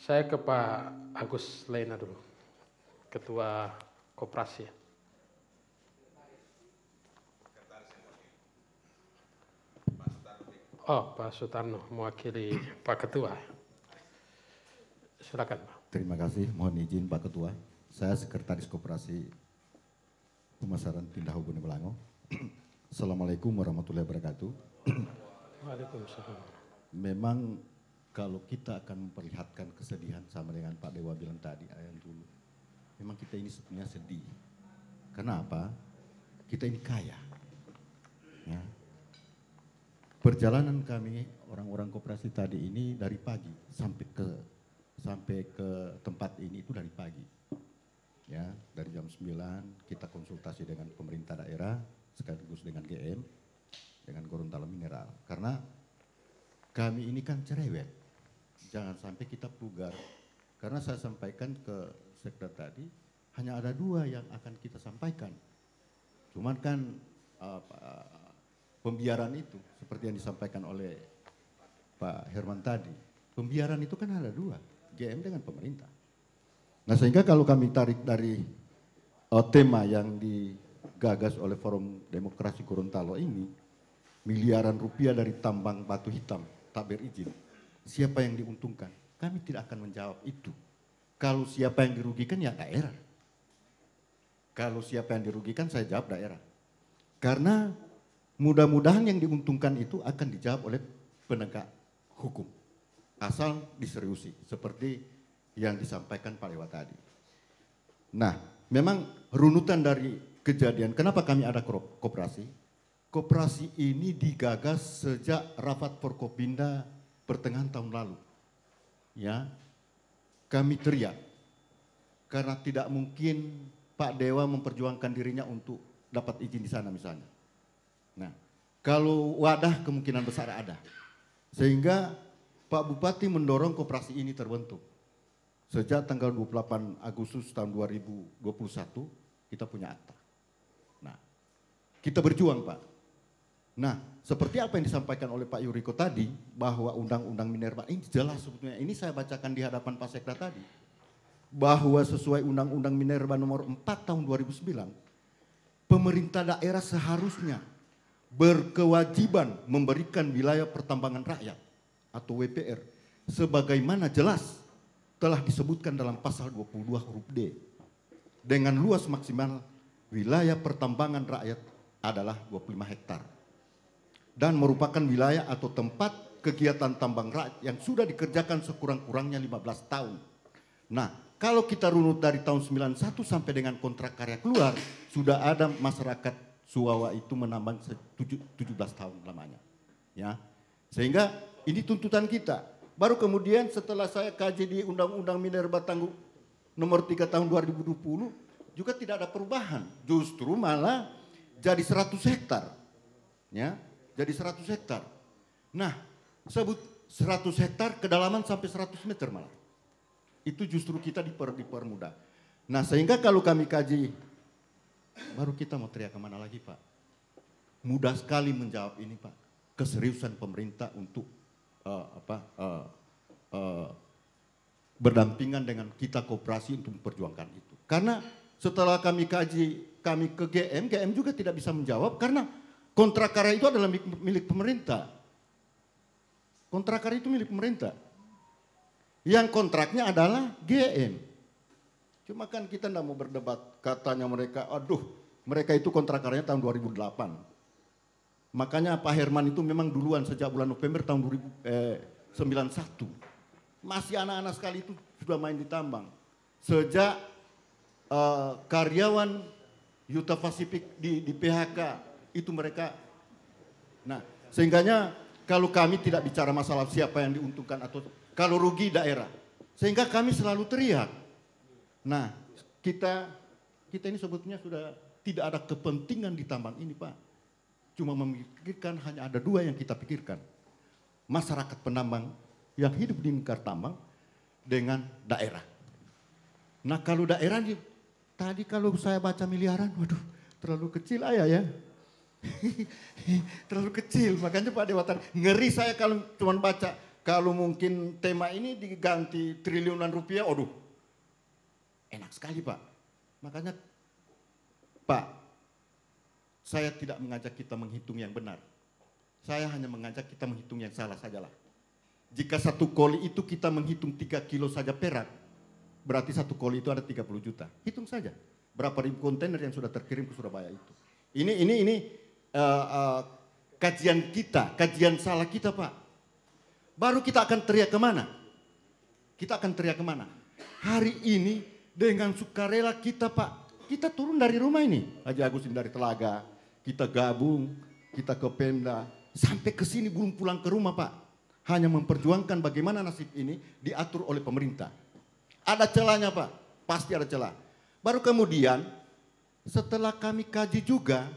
Saya ke Pak Agus Lena dulu, Ketua Koperasi. Oh, Pak Sutarno mewakili Pak Ketua. Silakan, Pak. Terima kasih, mohon izin Pak Ketua. Saya Sekretaris Koperasi Pemasaran Tindahu Bone Belango. Assalamualaikum warahmatullahi wabarakatuh. Waalaikumsalam. Memang kalau kita akan memperlihatkan kesedihan sama dengan Pak Dewa bilang tadi, ayam dulu. Memang kita ini sebenarnya sedih. Karena apa? Kita ini kaya. Ya. Perjalanan kami orang-orang koperasi tadi ini dari pagi sampai ke tempat ini itu dari pagi. Ya, dari jam 9 kita konsultasi dengan pemerintah daerah sekaligus dengan GM, dengan Gorontalo Mineral. Karena kami ini kan cerewet, jangan sampai kita pugar. Karena saya sampaikan ke sekda tadi, hanya ada 2 yang akan kita sampaikan. Cuman kan pembiaran itu, seperti yang disampaikan oleh Pak Herman tadi, pembiaran itu kan ada 2, GM dengan pemerintah. Nah sehingga kalau kami tarik dari tema yang digagas oleh Forum Demokrasi Gorontalo ini, miliaran rupiah dari tambang batu hitam tak berizin, siapa yang diuntungkan? Kami tidak akan menjawab itu. Kalau siapa yang dirugikan ya daerah. Kalau siapa yang dirugikan saya jawab daerah. Karena mudah-mudahan yang diuntungkan itu akan dijawab oleh penegak hukum. Asal diseriusi seperti yang disampaikan Pak Dewa tadi. Nah, memang runutan dari kejadian, kenapa kami ada koperasi? Koperasi ini digagas sejak rapat Forkopimda pertengahan tahun lalu. Ya, kami teriak karena tidak mungkin Pak Dewa memperjuangkan dirinya untuk dapat izin di sana misalnya. Nah, kalau wadah kemungkinan besar ada. Sehingga Pak Bupati mendorong koperasi ini terbentuk. Sejak tanggal 28 Agustus tahun 2021 kita punya akta. Nah, kita berjuang Pak. Nah, seperti apa yang disampaikan oleh Pak Yuriko tadi, bahwa Undang-Undang Minerba ini jelas sebetulnya. Ini saya bacakan di hadapan Pak Sekda tadi. Bahwa sesuai Undang-Undang Minerba nomor 4 tahun 2009, pemerintah daerah seharusnya berkewajiban memberikan wilayah pertambangan rakyat atau WPR sebagaimana jelas telah disebutkan dalam pasal 22 huruf D dengan luas maksimal wilayah pertambangan rakyat adalah 25 hektar dan merupakan wilayah atau tempat kegiatan tambang rakyat yang sudah dikerjakan sekurang-kurangnya 15 tahun. Nah, kalau kita runut dari tahun 91 sampai dengan kontrak karya keluar, sudah ada masyarakat Suwawa itu menambang 17 tahun lamanya. Ya. Sehingga ini tuntutan kita. Baru kemudian setelah saya kaji di Undang-Undang Minerba nomor 3 tahun 2020 juga tidak ada perubahan. Justru malah jadi 100 hektar. Ya, jadi 100 hektar. Nah, sebut 100 hektar kedalaman sampai 100 meter malah. Itu justru kita dipermudah. Nah, sehingga kalau kami kaji, baru kita mau teriak kemana lagi Pak? Mudah sekali menjawab ini Pak. Keseriusan pemerintah untuk berdampingan dengan kita koperasi untuk memperjuangkan itu. Karena setelah kami kaji, kami ke GM juga tidak bisa menjawab karena kontrak karya itu adalah milik pemerintah. Kontrak karya itu milik pemerintah. Yang kontraknya adalah GM. Cuma kan kita tidak mau berdebat, katanya mereka, aduh mereka itu kontrak karyanya tahun 2008. Makanya Pak Herman itu memang duluan sejak bulan November tahun 1991. Masih anak-anak sekali itu sudah main di tambang. Sejak karyawan Yuta Pasifik di PHK itu mereka. Nah, sehingganya kalau kami tidak bicara masalah siapa yang diuntungkan atau kalau rugi daerah. Sehingga kami selalu teriak. Nah, kita ini sebetulnya sudah tidak ada kepentingan di tambang ini Pak. Cuma memikirkan hanya ada 2 yang kita pikirkan. Masyarakat penambang yang hidup di lingkar tambang dengan daerah. Nah kalau daerah tadi kalau saya baca miliaran, waduh terlalu kecil ayah ya. Terlalu kecil, makanya Pak Dewa ngeri saya kalau cuma baca Kalau mungkin tema ini diganti triliunan rupiah, aduh, enak sekali Pak. Makanya Pak, saya tidak mengajak kita menghitung yang benar. Saya hanya mengajak kita menghitung yang salah sajalah. Jika satu koli itu kita menghitung 3 kilo saja perak, berarti satu koli itu ada 30 juta. Hitung saja berapa ribu kontainer yang sudah terkirim ke Surabaya itu. Ini kajian kita, kajian salah kita Pak. Baru kita akan teriak kemana? Kita akan teriak kemana? Hari ini dengan sukarela kita Pak, kita turun dari rumah ini. Haji Agus ini dari Telaga, kita gabung, kita ke Pemda, sampai ke sini belum pulang ke rumah Pak. Hanya memperjuangkan bagaimana nasib ini diatur oleh pemerintah. Ada celahnya Pak, pasti ada celah. Baru kemudian setelah kami kaji juga,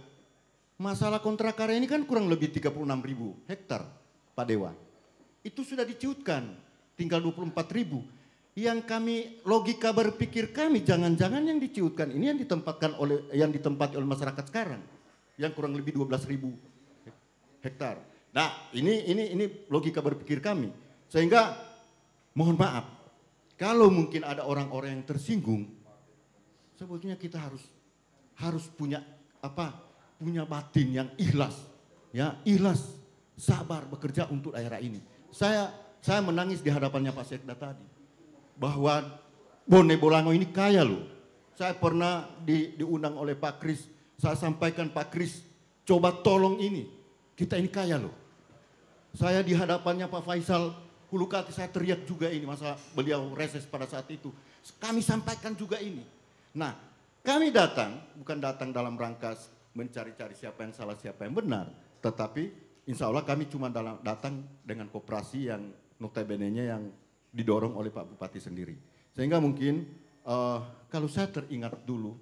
masalah kontrak karya ini kan kurang lebih 36.000 hektar Pak Dewa. Itu sudah diciutkan, tinggal 24.000. Yang kami, logika berpikir kami, jangan-jangan yang diciutkan ini yang ditempati oleh masyarakat sekarang. Yang kurang lebih 12.000 hektar. Nah, ini logika berpikir kami. Sehingga mohon maaf, kalau mungkin ada orang-orang yang tersinggung, sebetulnya kita harus punya punya batin yang ikhlas, ya, ikhlas, sabar bekerja untuk daerah ini. Saya menangis di hadapannya Pak Sekda tadi bahwa Bone Bolango ini kaya loh. Saya pernah diundang oleh Pak Kris, saya sampaikan Pak Kris, coba tolong ini, kita ini kaya loh. Saya di hadapannya Pak Faisal Hulukati, saya teriak juga ini masa beliau reses pada saat itu. Kami sampaikan juga ini. Nah, kami datang, bukan datang dalam rangka mencari-cari siapa yang salah, siapa yang benar. Tetapi insya Allah kami cuma datang dengan koperasi yang notabene-nya yang didorong oleh Pak Bupati sendiri. Sehingga mungkin kalau saya teringat dulu,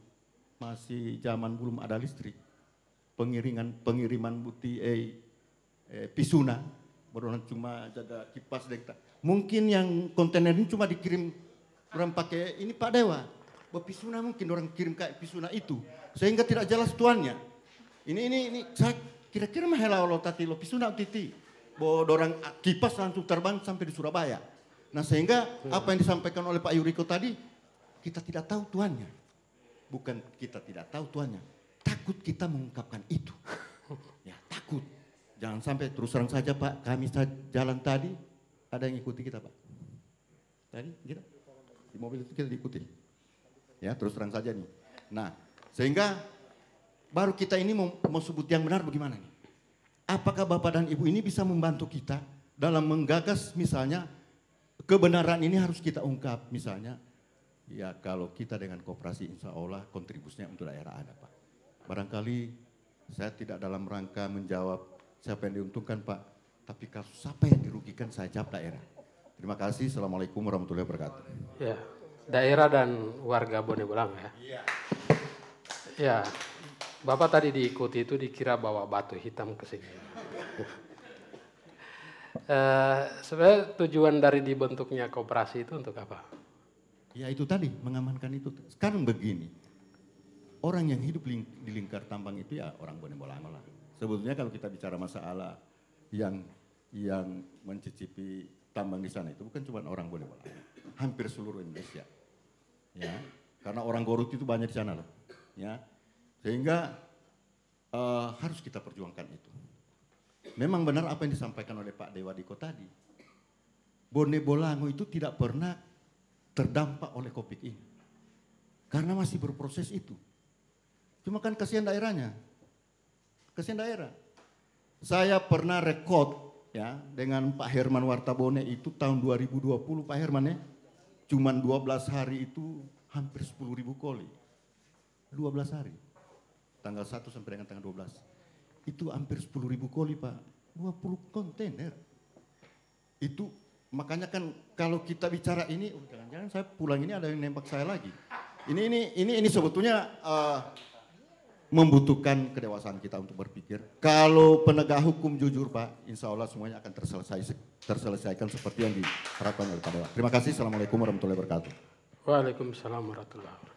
masih zaman belum ada listrik, pengiriman buti Pisuna, orang cuma jaga kipas dekta. Mungkin yang kontainer ini cuma dikirim orang pakai ini Pak Dewa. Pisuna mungkin orang kirim kayak Pisuna itu, sehingga tidak jelas tuannya. Ini saya kira-kira mahela Allah tati lo Pisuna titi, bahwa orang kipas langsung terbang sampai di Surabaya. Nah sehingga apa yang disampaikan oleh Pak Yuriko tadi, kita tidak tahu tuannya. Bukan kita tidak tahu tuannya, takut kita mengungkapkan itu. Ya takut. Jangan sampai terus terang saja Pak, kami jalan tadi, ada yang ikuti kita Pak. Tadi kita, di mobil itu kita diikuti. Ya terus terang saja nih. Nah sehingga baru kita ini mau sebut yang benar bagaimana nih. Apakah Bapak dan Ibu ini bisa membantu kita dalam menggagas misalnya kebenaran ini harus kita ungkap misalnya. Ya kalau kita dengan koperasi insya Allah kontribusinya untuk daerah ada Pak. Barangkali saya tidak dalam rangka menjawab siapa yang diuntungkan Pak, tapi kalau siapa yang dirugikan saya jawab daerah. Terima kasih. Assalamualaikum warahmatullahi wabarakatuh. Ya, daerah dan warga Bone Bolango ya. Iya. Ya, Bapak tadi diikuti itu dikira bawa batu hitam ke sini. Sebenarnya tujuan dari dibentuknya koperasi itu untuk apa? Ya itu tadi, mengamankan itu. Sekarang begini, orang yang hidup di lingkar tambang itu ya orang Bone Bolango lah. Sebetulnya kalau kita bicara masalah yang mencicipi tambang di sana itu bukan cuma orang Bone Bolango, hampir seluruh Indonesia. Ya, karena orang Garut itu banyak di sana loh. Ya, sehingga harus kita perjuangkan itu. Memang benar apa yang disampaikan oleh Pak Dewa Diko tadi. Bone Bolango itu tidak pernah terdampak oleh Covid ini. Karena masih berproses itu. Cuma kan kasihan daerahnya. Kasihan daerah. Saya pernah rekod ya dengan Pak Herman Wartabone itu tahun 2020 Pak Herman ya. Cuman 12 hari itu hampir 10.000 koli. 12 hari. Tanggal 1 sampai dengan tanggal 12. Itu hampir 10.000 koli Pak. 20 kontainer. Itu makanya kan kalau kita bicara ini, jangan-jangan saya pulang ini ada yang nembak saya lagi. Ini sebetulnya membutuhkan kedewasaan kita untuk berpikir. Kalau penegak hukum jujur Pak, insya Allah semuanya akan terselesaikan seperti yang diharapkan oleh Pak Dewa. Terima kasih. Assalamualaikum warahmatullahi wabarakatuh. Waalaikumsalam warahmatullahi wabarakatuh.